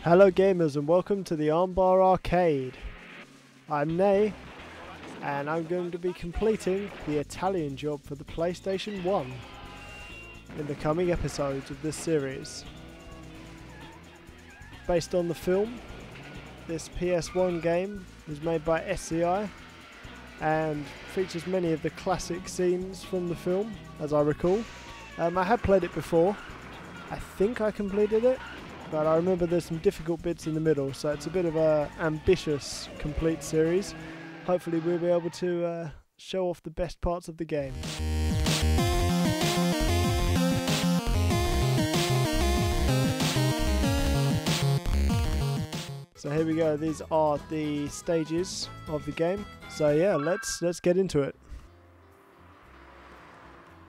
Hello gamers and welcome to the Armbar Arcade. I'm Nay and I'm going to be completing the Italian job for the PlayStation 1 in the coming episodes of this series. Based on the film, this PS1 game was made by SCI and features many of the classic scenes from the film, as I recall. I had played it before. I think I completed it, but I remember there's some difficult bits in the middle, so it's a bit of a ambitious complete series. Hopefully we'll be able to show off the best parts of the game. So here we go, these are the stages of the game. So yeah, let's get into it.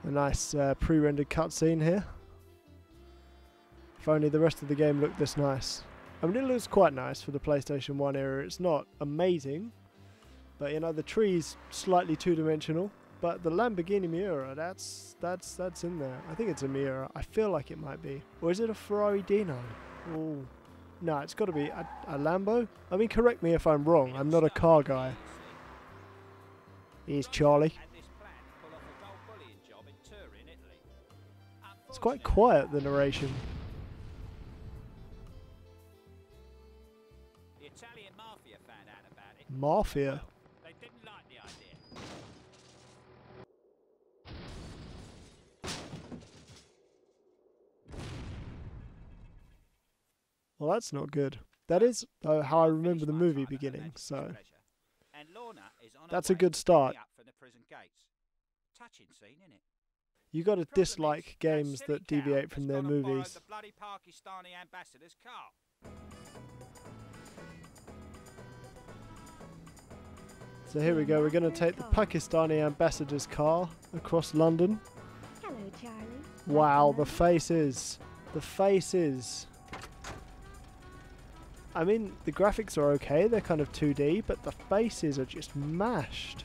A nice pre-rendered cutscene here. If only the rest of the game looked this nice. I mean, it looks quite nice for the PlayStation 1 era. It's not amazing, but you know, the tree's slightly two-dimensional. But the Lamborghini Miura, that's in there. I think it's a Miura. I feel like it might be. Or is it a Ferrari Dino? Oh, no, it's got to be a Lambo. I mean, correct me if I'm wrong. I'm not a car guy. Here's Charlie. It's quite quiet, the narration. Mafia? They didn't like the idea. Well, that's not good. That is how I remember the movie beginning, so that's a good start. You got to dislike games that deviate from their movies. So here we go, we're going to take the Pakistani ambassador's car across London. Hello, Charlie. Wow, the faces. The faces. I mean, the graphics are okay, they're kind of 2D, but the faces are just mashed.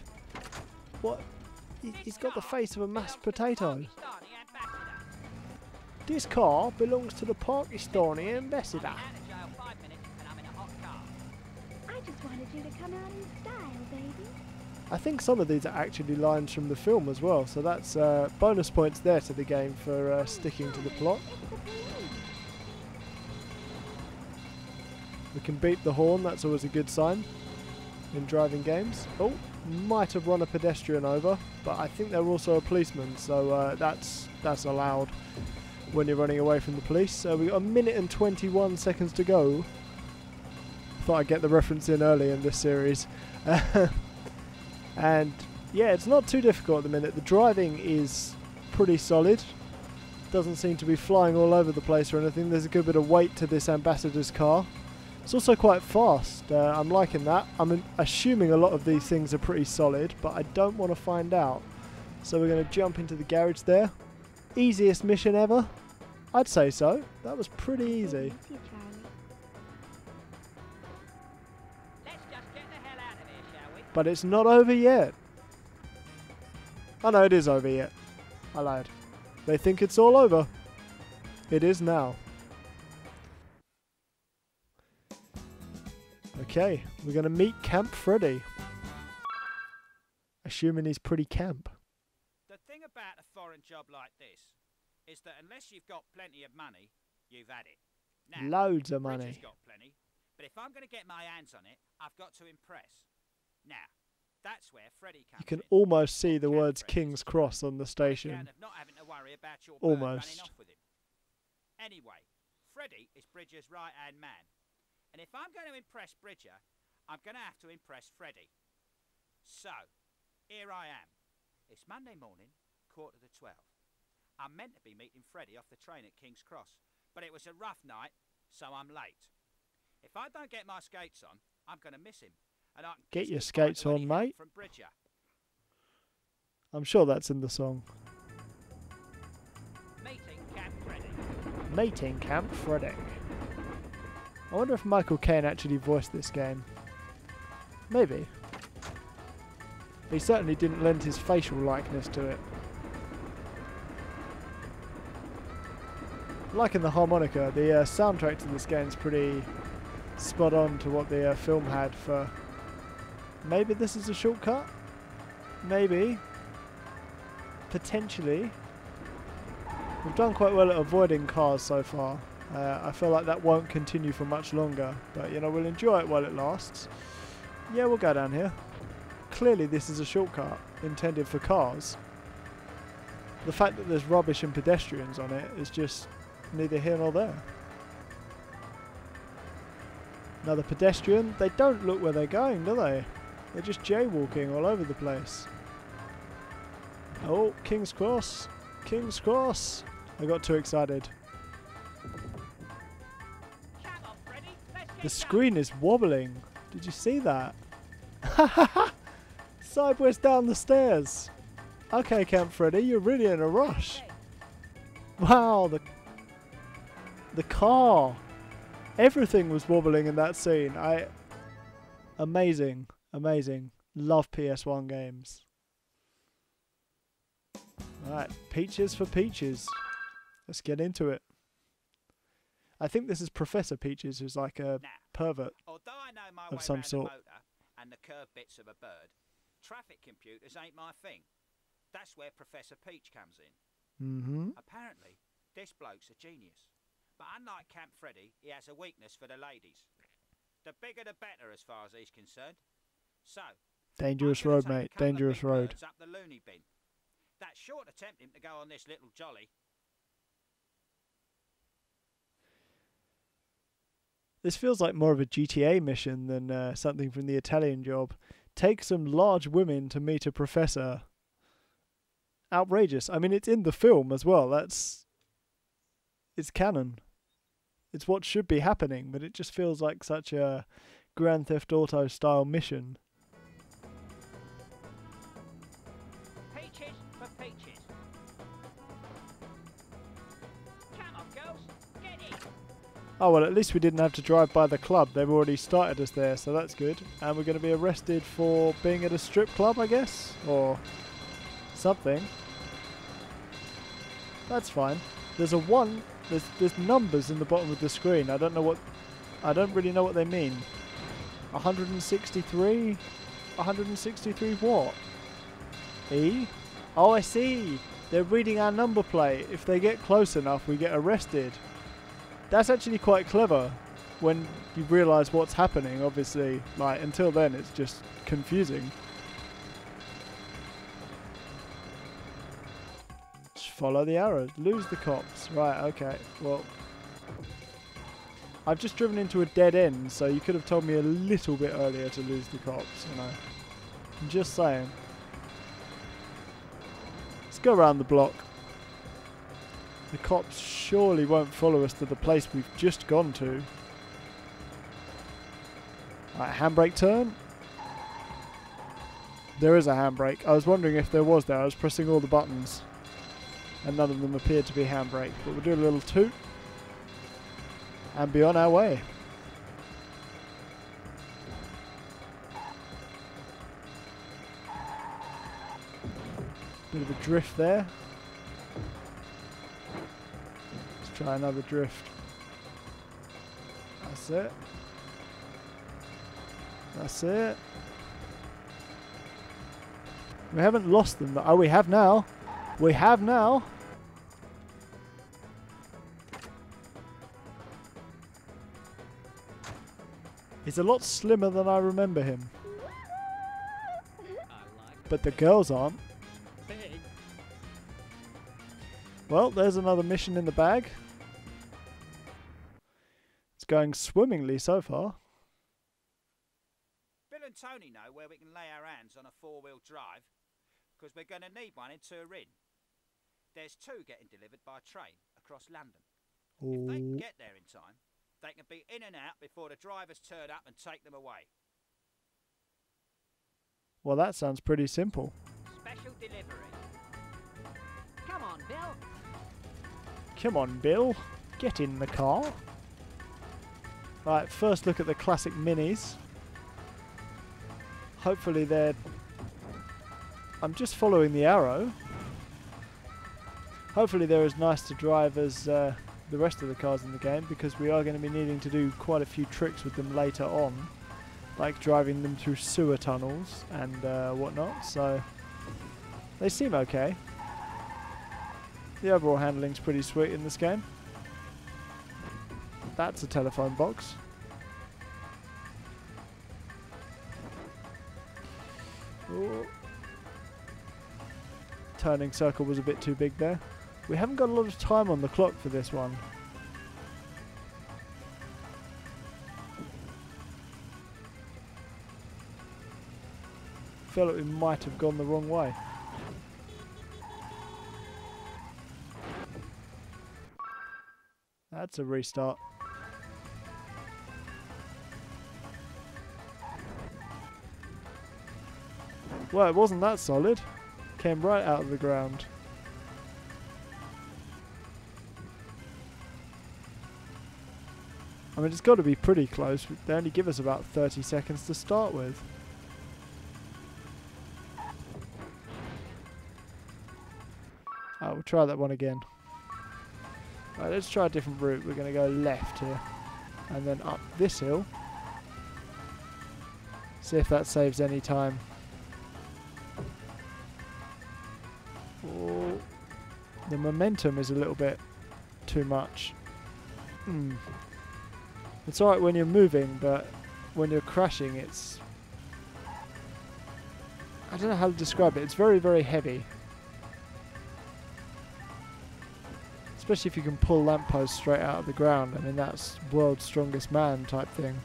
What? He's got the face of a mashed potato. This car belongs to the Pakistani ambassador. I just wanted you to come out in style, baby. I think some of these are actually lines from the film as well, so that's bonus points there to the game for sticking to the plot. We can beep the horn, that's always a good sign in driving games. Oh, might have run a pedestrian over, but I think they're also a policeman, so that's allowed when you're running away from the police. So we've got 1 minute and 21 seconds to go. Thought I'd get the reference in early in this series. And yeah, it's not too difficult at the minute. The driving is pretty solid. Doesn't seem to be flying all over the place or anything. There's a good bit of weight to this ambassador's car. It's also quite fast. I'm liking that. I'm assuming a lot of these things are pretty solid, but I don't want to find out. So we're going to jump into the garage there. Easiest mission ever? I'd say so. That was pretty easy. But it's not over yet. Oh no, it is over yet. I lied. They think it's all over. It is now. Okay, we're going to meet Camp Freddy. Assuming he's pretty camp. The thing about a foreign job like this is that unless you've got plenty of money, you've had it. Now, loads of money. Bridget's got plenty, but if I'm going to get my hands on it, I've got to impress. Now, that's where Freddy comes in. You can almost see the words King's Cross on the station. Not having to worry about your almost. Running off with him. Anyway, Freddy is Bridger's right-hand man. And if I'm going to impress Bridger, I'm going to have to impress Freddy. So, here I am. It's Monday morning, 11:45. I'm meant to be meeting Freddy off the train at King's Cross, but it was a rough night, so I'm late. If I don't get my skates on, I'm going to miss him. And I can get your skates on, mate. From Bridger. I'm sure that's in the song. Meeting Camp Freddy. Meeting Camp Freddy. I wonder if Michael Caine actually voiced this game. Maybe. He certainly didn't lend his facial likeness to it. liking the harmonica. The soundtrack to this game is pretty spot on to what the film had for... Maybe this is a shortcut? Maybe. Potentially. We've done quite well at avoiding cars so far. I feel like that won't continue for much longer, but you know, we'll enjoy it while it lasts. Yeah, we'll go down here. Clearly this is a shortcut intended for cars. The fact that there's rubbish and pedestrians on it is just neither here nor there. Another pedestrian. They don't look where they're going, do they? They're just jaywalking all over the place. Oh, King's Cross. King's Cross. I got too excited. The screen is wobbling. Did you see that? Sideways down the stairs. Okay, Camp Freddy, you're really in a rush. Wow, the car. Everything was wobbling in that scene. Amazing, amazing. Love PS1 games. Alright, Peaches for Peaches. Let's get into it. I think this is Professor Peaches, who's like a pervert Although I know my of way some round sort. a motor and the curved bits of a bird, traffic computers ain't my thing. That's where Professor Peach comes in. Apparently, this bloke's a genius. But unlike Camp Freddy, he has a weakness for the ladies. The bigger the better as far as he's concerned. So, Dangerous I'm gonna road, take mate. a couple of Dangerous big road. birds up the loony bin. That's sure to tempt him to go on this little jolly. This feels like more of a GTA mission than something from the Italian Job. Take some large women to meet a professor. Outrageous. I mean, it's in the film as well. It's canon. It's what should be happening, but it just feels like such a Grand Theft Auto style mission. Peaches for peaches. Come on, girls, get in. Oh, well, at least we didn't have to drive by the club. They've already started us there, so that's good. And we're going to be arrested for being at a strip club, I guess? Or something. That's fine. There's a 1. There's numbers in the bottom of the screen. I don't really know what they mean. 163? 163 what? E? Oh, I see. They're reading our number plate. If they get close enough, we get arrested. That's actually quite clever when you realise what's happening, obviously. Like, until then, it's just confusing. Just follow the arrows. Lose the cops. Right, okay. Well, I've just driven into a dead end, so you could have told me a little bit earlier to lose the cops, you know. I'm just saying. Let's go around the block. The cops surely won't follow us to the place we've just gone to. Right, handbrake turn. There is a handbrake. I was wondering if there was there. I was pressing all the buttons and none of them appeared to be handbrake. But we'll do a little toot and be on our way. Bit of a drift there. Try another drift. That's it. That's it. We haven't lost them. Oh, we have now. We have now. He's a lot slimmer than I remember him. But the girls aren't. Well, there's another mission in the bag. It's going swimmingly so far. Bill and Tony know where we can lay our hands on a 4-wheel drive, because we're going to need one in Turin. There's 2 getting delivered by train across London. If they can get there in time, they can be in and out before the drivers turn up and take them away. Well, that sounds pretty simple. Special delivery. Come on, Bill. Come on, Bill. Get in the car. Right, first look at the classic minis. Hopefully they're... I'm just following the arrow. Hopefully they're as nice to drive as the rest of the cars in the game, because we are going to be needing to do quite a few tricks with them later on, like driving them through sewer tunnels and whatnot, so they seem okay. The overall handling's pretty sweet in this game. That's a telephone box. Ooh. Turning circle was a bit too big there. We haven't got a lot of time on the clock for this one. I feel like we might have gone the wrong way. That's a restart. Well, it wasn't that solid. Came right out of the ground. I mean, it's got to be pretty close. They only give us about 30 seconds to start with. Oh, we'll try that one again. Right, let's try a different route. We're going to go left here. And then up this hill. See if that saves any time. Oh, the momentum is a little bit too much. It's alright when you're moving, but when you're crashing, it's... I don't know how to describe it. It's very, very heavy. Especially if you can pull lampposts straight out of the ground. I mean, that's world's strongest man type thing.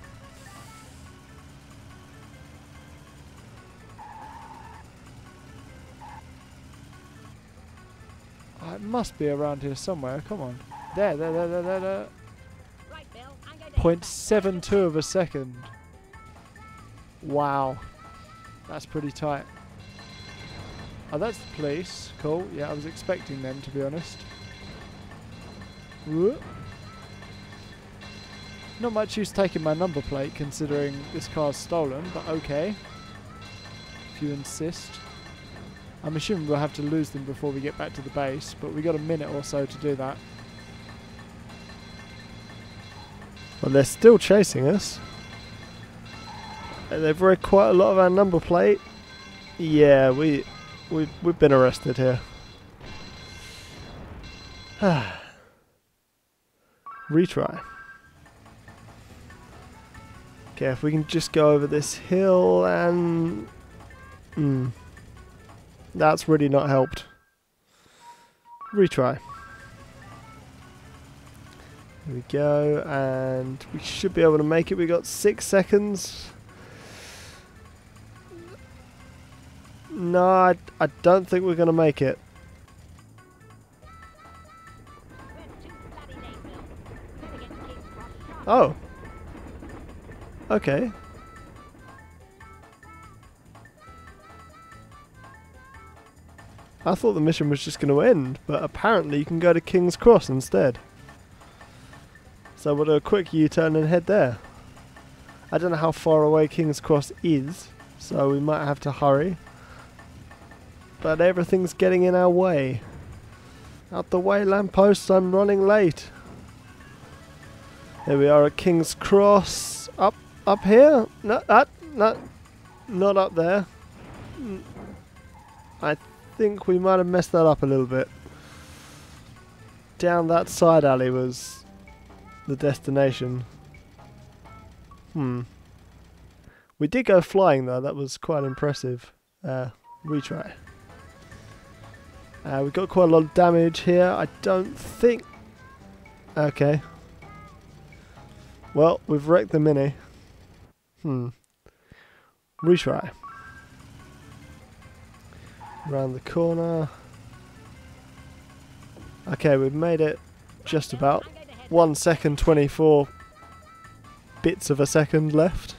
Oh, it must be around here somewhere. Come on. There. Right, Bill. I'm going to 0.72 of a second. Wow. That's pretty tight. Oh, that's the police. Cool. Yeah, I was expecting them, to be honest. Whoop. Not much use taking my number plate, considering this car's stolen, but okay. If you insist. I'm assuming we'll have to lose them before we get back to the base, but we got a minute or so to do that. Well, they're still chasing us. They've read quite a lot of our number plate. Yeah, we've been arrested here. Retry. Okay, if we can just go over this hill and... that's really not helped. Retry. Here we go, and we should be able to make it. We got 6 seconds. No, I don't think we're going to make it. Oh. Okay. I thought the mission was just going to end, but apparently you can go to King's Cross instead. So we'll do a quick U-turn and head there. I don't know how far away King's Cross is, so we might have to hurry. But everything's getting in our way. Out the way, lampposts, I'm running late. Here we are at King's Cross. Up here? No, not up there. I think we might have messed that up a little bit. Down that side alley was the destination. We did go flying though, that was quite impressive. Retry. We've got quite a lot of damage here. I don't think... Okay. Well, we've wrecked the Mini. Retry. Around the corner. Okay, we've made it just about. 1 second 24 bits of a second left.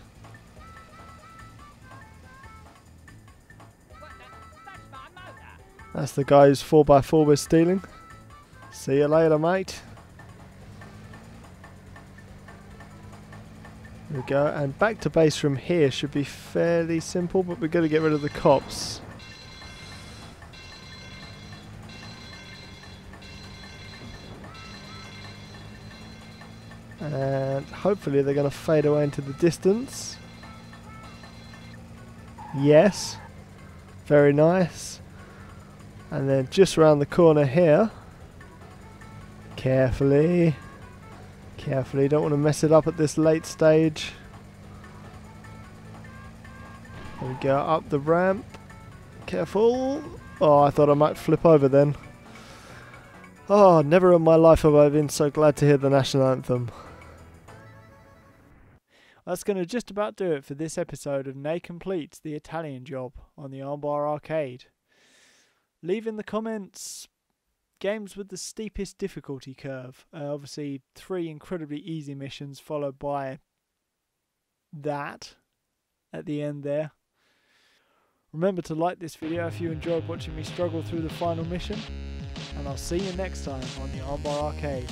That's the guy whose 4x4 we're stealing. See you later, mate. There we go, and back to base from here should be fairly simple, but we're going to get rid of the cops. And hopefully they're going to fade away into the distance. Yes. Very nice. And then just around the corner here. Carefully. Carefully, don't want to mess it up at this late stage. There we go, up the ramp. Careful. Oh, I thought I might flip over then. Oh, never in my life have I been so glad to hear the national anthem. That's going to just about do it for this episode of Nay Completes the Italian Job on the Armbar Arcade. Leave in the comments games with the steepest difficulty curve. Obviously 3 incredibly easy missions followed by that at the end there. Remember to like this video if you enjoyed watching me struggle through the final mission, and I'll see you next time on the Armbar Arcade.